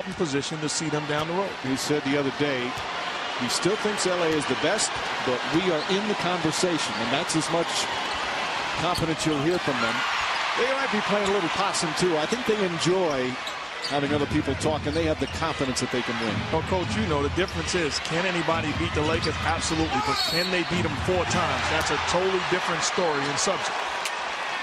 in position to see them down the road. He said the other day he still thinks LA is the best, but we are in the conversation, and that's as much confidence you'll hear from them. They might be playing a little possum too. I think they enjoy having other people talk, and they have the confidence that they can win. Well, Coach, you know the difference is, can anybody beat the Lakers? Absolutely, but can they beat them 4 times? That's a totally different story and subject.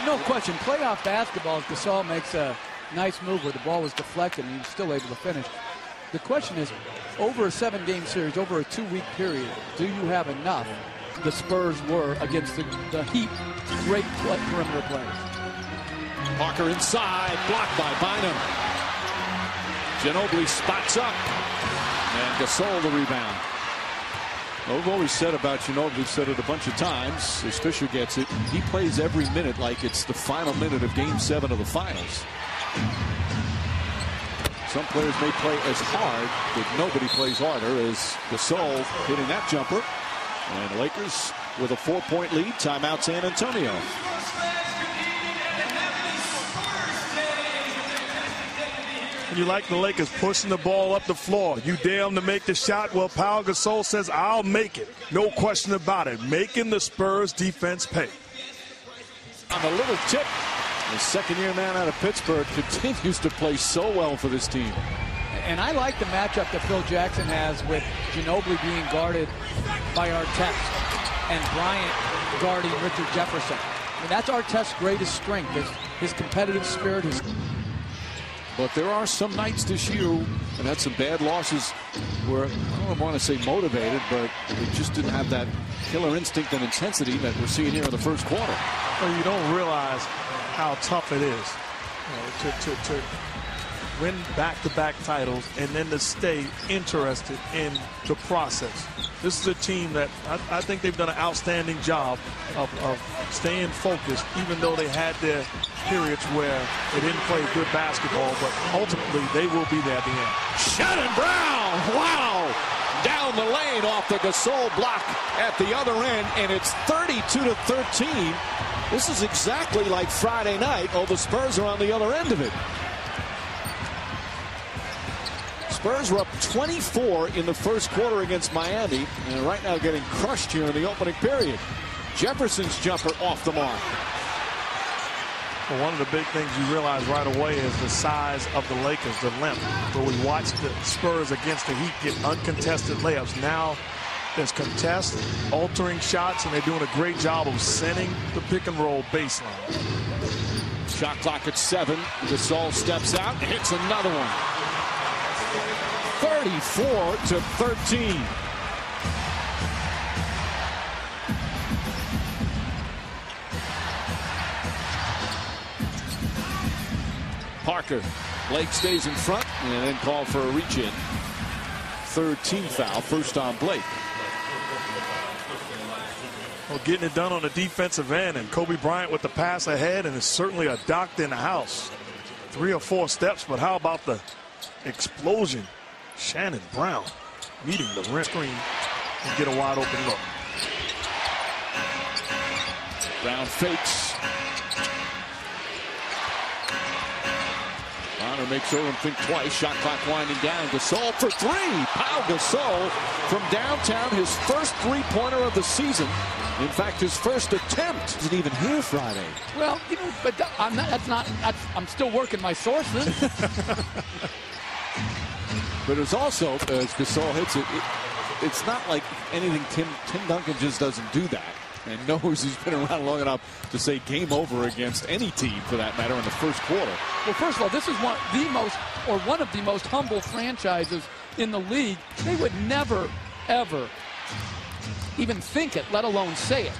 No question. Playoff basketball, Gasol makes a nice move where the ball was deflected and he was still able to finish. The question is, over a 7-game series, over a 2-week period, do you have enough? The Spurs were against the Heat, great perimeter players. Parker inside, blocked by Bynum. Ginobili spots up, and Gasol the rebound. Well, we've always said about Ginobili, said it a bunch of times, as Fisher gets it, he plays every minute like it's the final minute of Game 7 of the Finals. Some players may play as hard, but nobody plays harder as Gasol hitting that jumper. And the Lakers with a 4-point lead. Timeout San Antonio. You like the Lakers pushing the ball up the floor. You dare them to make the shot. Well, Pau Gasol says, I'll make it. No question about it. Making the Spurs defense pay. On the little tip, the second-year man out of Pittsburgh continues to play so well for this team. And I like the matchup that Phil Jackson has with Ginobili being guarded by Artest and Bryant guarding Richard Jefferson. I mean, that's Artest's greatest strength, his competitive spirit. But there are some nights this year, and had some bad losses where, I don't want to say motivated, but they just didn't have that killer instinct and intensity that we're seeing here in the first quarter. Well, you don't realize how tough it is to win back-to-back titles and then to stay interested in the process. This is a team that I think they've done an outstanding job of staying focused, even though they had their periods where they didn't play good basketball, but ultimately they will be there at the end. Shannon Brown, wow! Down the lane off the Gasol block at the other end, and it's 32-13. This is exactly like Friday night. Oh, the Spurs are on the other end of it. Spurs were up 24 in the first quarter against Miami, and right now getting crushed here in the opening period. Jefferson's jumper off the mark. Well, one of the big things you realize right away is the size of the Lakers, the length. Where we watched the Spurs against the Heat get uncontested layups. Now there's contest, altering shots, and they're doing a great job of sending the pick-and-roll baseline. Shot clock at 7. Gasol steps out, hits another one. 34-13. Parker, Blake stays in front and then called for a reach-in. Third team foul, first on Blake. Well, getting it done on the defensive end, and Kobe Bryant with the pass ahead, and it's certainly a doctor in the house. 3 or 4 steps, but how about the explosion? Shannon Brown meeting the rim screen and get a wide open look. Brown fakes. Bonner makes Irvin think twice. Shot clock winding down. Gasol for 3. Pau Gasol from downtown. His first three-pointer of the season. In fact, his first attempt isn't even here Friday. Well, you know, but I'm still working my sources. But it's also, as Gasol hits it, it's not like anything Tim Duncan just doesn't do that. And knows he's been around long enough to say game over against any team, for that matter, in the first quarter. Well, first of all, this is one of the most humble franchises in the league. They would never, ever even think it, let alone say it.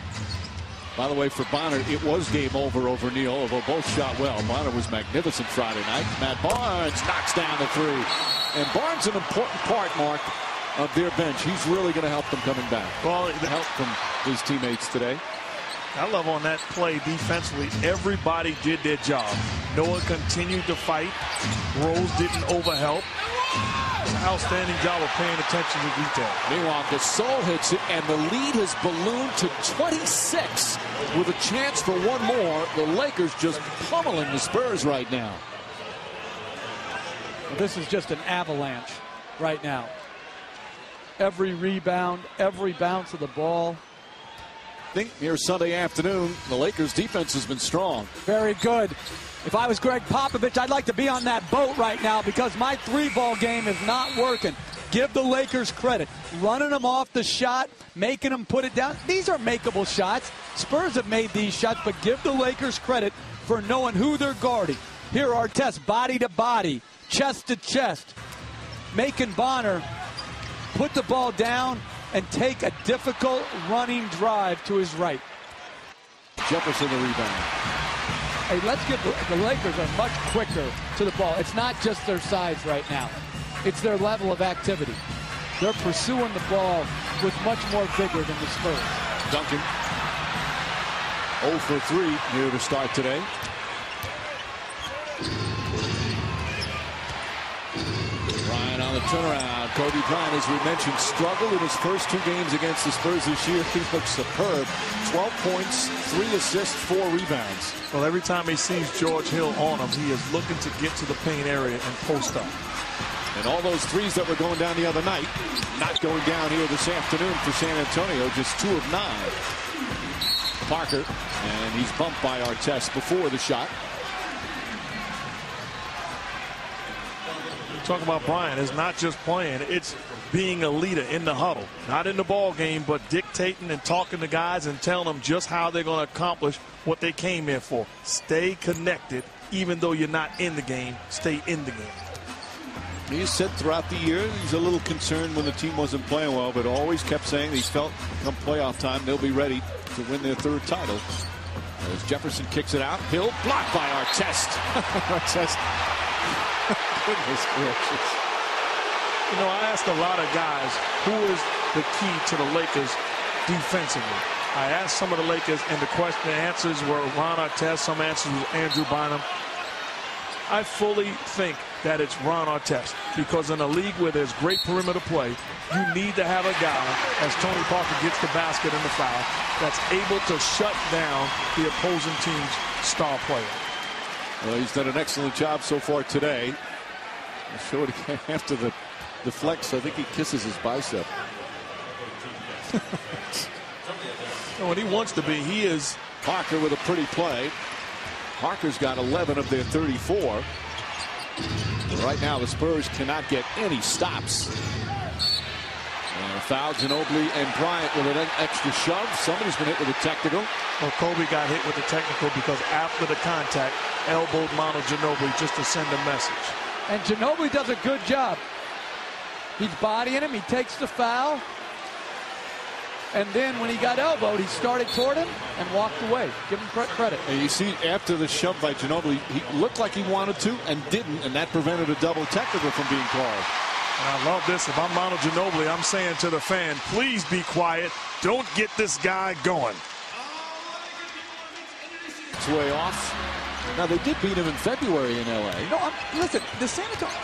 By the way, for Bonner, it was game over Neal, although both shot well. Bonner was magnificent Friday night. Matt Barnes knocks down the 3. And Barnes an important part, Mark, of their bench. He's really going to help them coming back. Well, the help from his teammates today. I love on that play defensively. Everybody did their job. Noah continued to fight. Rose didn't overhelp. Outstanding job of paying attention to detail. Meanwhile, Gasol hits it, and the lead has ballooned to 26 with a chance for one more. The Lakers just pummeling the Spurs right now. This is just an avalanche right now. Every rebound, every bounce of the ball. I think here Sunday afternoon, the Lakers defense has been strong. Very good. If I was Greg Popovich, I'd like to be on that boat right now because my 3-ball game is not working. Give the Lakers credit. Running them off the shot, making them put it down. These are makeable shots. Spurs have made these shots, but give the Lakers credit for knowing who they're guarding. Here are tests, body to body, chest to chest. Making Bonner put the ball down and take a difficult running drive to his right. Jefferson the rebound. Hey, let's give the Lakers are much quicker to the ball. It's not just their size right now. It's their level of activity. They're pursuing the ball with much more vigor than the Spurs. Duncan 0 for 3 here to start today. Bryant on the turnaround. Kobe Bryant, as we mentioned, struggled in his first 2 games against the Spurs this year. He looks superb. 12 points, 3 assists, 4 rebounds. Well, every time he sees George Hill on him, he is looking to get to the paint area and post up. And all those threes that were going down the other night, not going down here this afternoon for San Antonio, just 2 of 9. Parker, and he's bumped by Artest before the shot. Talk about Bryant. It's not just playing. It's being a leader in the huddle. Not in the ball game, but dictating and talking to guys and telling them just how they're going to accomplish what they came here for. Stay connected. Even though you're not in the game, stay in the game. He said throughout the year he's a little concerned when the team wasn't playing well, but always kept saying he felt come playoff time they'll be ready to win their 3rd title. As Jefferson kicks it out, Hill blocked by Artest. Artest. Goodness gracious. You know, I asked a lot of guys who is the key to the Lakers defensively. I asked some of the Lakers, and the answers were Ron Artest. Some answers was Andrew Bynum. I fully think that it's Ron Artest, because in a league where there's great perimeter play, you need to have a guy, as Tony Parker gets the basket and the foul, that's able to shut down the opposing team's star player. Well, he's done an excellent job so far today. I'll show it again after the flex. I think he kisses his bicep. When he wants to be, he is. Parker with a pretty play. Parker's got 11 of their 34. Right now, the Spurs cannot get any stops. Foul, Ginobili and Bryant with an extra shove. Somebody's been hit with a technical. Well, Kobe got hit with the technical because after the contact, elbowed Manu Ginobili just to send a message. And Ginobili does a good job. He's bodying him. He takes the foul. And then when he got elbowed, he started toward him and walked away. Give him credit. And you see, after the shove by Ginobili, he looked like he wanted to and didn't, and that prevented a double technical from being called. And I love this. If I'm Manu Ginobili, I'm saying to the fan, please be quiet. Don't get this guy going. It's way off. Now, they did beat him in February in L.A. No, listen, the San Antonio,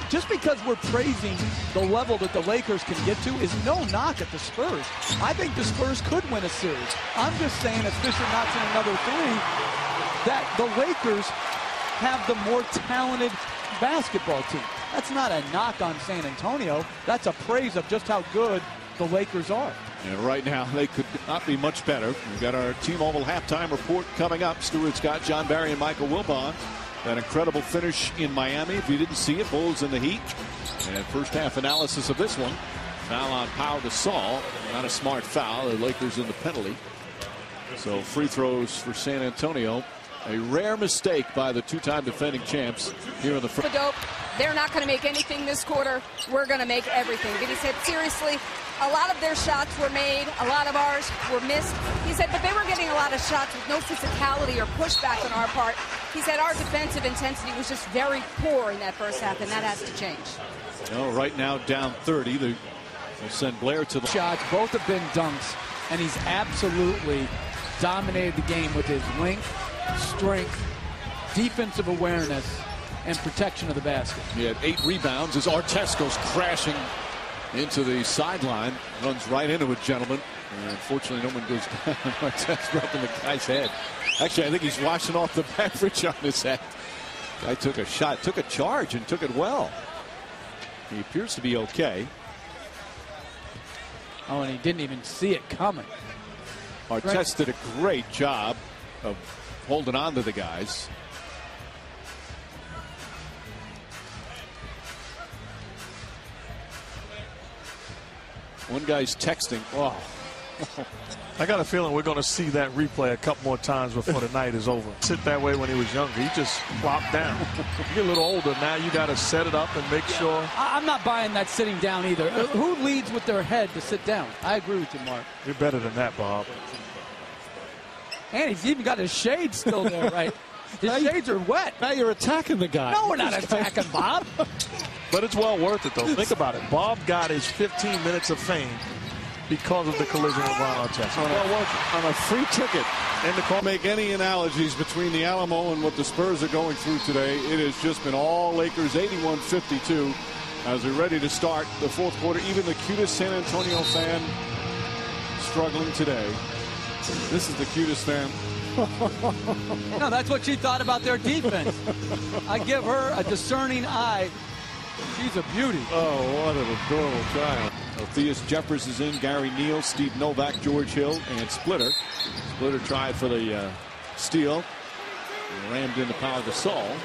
just because we're praising the level that the Lakers can get to is no knock at the Spurs. I think the Spurs could win a series. I'm just saying, as Fisher knocks in another 3, that the Lakers have the more talented basketball team. That's not a knock on San Antonio. That's a praise of just how good the Lakers are. And right now, they could not be much better. We've got our T-Mobile halftime report coming up. Stuart Scott, John Barry, and Michael Wilbon. That incredible finish in Miami. If you didn't see it, Bulls in the heat. And first half analysis of this one. Foul on Pau Gasol. Not a smart foul. The Lakers in the penalty. So free throws for San Antonio. A rare mistake by the 2-time defending champs here in the front. They're not going to make anything this quarter. We're going to make everything. But he said, seriously, a lot of their shots were made. A lot of ours were missed. He said, but they were getting a lot of shots with no physicality or pushback on our part. He said our defensive intensity was just very poor in that first half, and that has to change. No, right now down 30. They'll send Blair to the shots. Both have been dunks, and he's absolutely dominated the game with his length, strength, defensive awareness, and protection of the basket. He had 8 rebounds as Artest goes crashing into the sideline. Runs right into a gentleman. And unfortunately, no one goes down. Artest rubbing the guy's head. Actually, I think he's washing off the beverage on his head. Guy took a shot, took a charge, and took it well. He appears to be okay. Oh, and he didn't even see it coming. Artest did a great job of holding on to the guys. One guy's texting. Oh. I got a feeling we're going to see that replay a couple more times before the night is over. Sit that way when he was younger. He just flopped down. You get a little older now. You got to set it up and make sure. I'm not buying that sitting down either. Who leads with their head to sit down? I agree with you, Mark. You're better than that, Bob. And he's even got his shades still there, right? His shades are wet. Now you're attacking the guy. No, we're not attacking Bob. But it's well worth it, though. Think about it. Bob got his 15 minutes of fame because of the collision with Ron Artest. On a free ticket. And to make any analogies between the Alamo and what the Spurs are going through today, it has just been all Lakers 81-52 as we're ready to start the fourth quarter. Even the cutest San Antonio fan struggling today. This is the cutest fan. No, that's what she thought about their defense. I give her a discerning eye. She's a beauty. Oh, what an adorable child. Theus Jeffers is in, Gary Neal, Steve Novak, George Hill, and Splitter. Splitter tried for the steal. Rammed into Pau Gasol.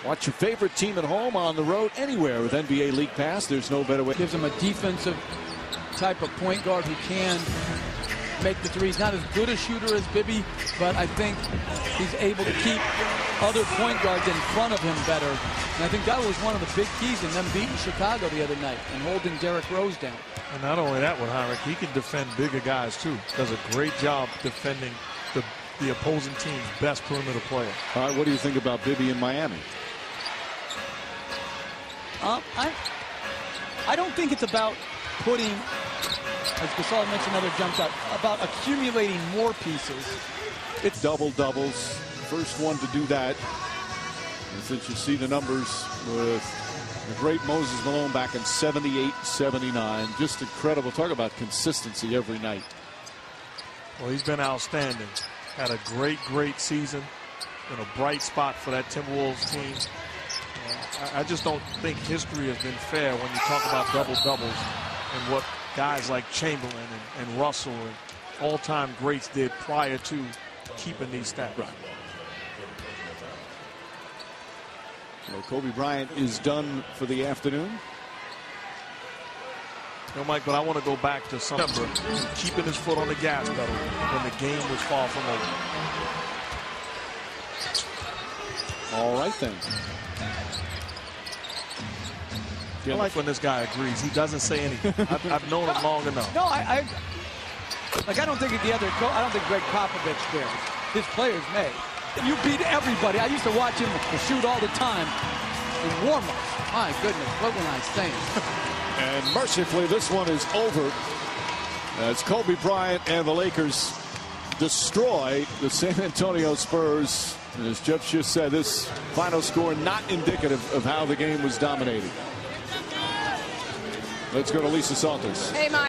Watch your favorite team at home, on the road, anywhere with NBA League Pass. There's no better way. Gives him a defensive type of point guard who can make the threes. Not as good a shooter as Bibby, but I think he's able to keep other point guards in front of him better. And I think that was one of the big keys in them beating Chicago the other night and holding Derrick Rose down. And not only that with Heinrich, he can defend bigger guys too. Does a great job defending the opposing team's best perimeter player. All right, what do you think about Bibby in Miami? I don't think it's about putting, as Gasol mentioned, another jump shot, about accumulating more pieces. It's double-doubles. First one to do that. And since you see the numbers with the great Moses Malone back in 78-79. Just incredible. Talk about consistency every night. Well, he's been outstanding. Had a great season. Been a bright spot for that Timberwolves team. I just don't think history has been fair when you talk about double-doubles and what guys like Chamberlain and Russell and all-time greats did prior to keeping these stats. Right. Well, Kobe Bryant is done for the afternoon. You know, Mike, but I want to go back to something. Keeping his foot on the gas pedal when the game was far from over. All right, then. I like when this guy agrees. He doesn't say anything. I've known him long enough. No, I don't think I don't think Greg Popovich cares. His players may. You beat everybody. I used to watch him shoot all the time in warm-ups. My goodness, what was I saying? And mercifully, this one is over as Kobe Bryant and the Lakers destroy the San Antonio Spurs. And as Jeff just said, this final score not indicative of how the game was dominated. Let's go to Lisa Salters. Hey, Mike.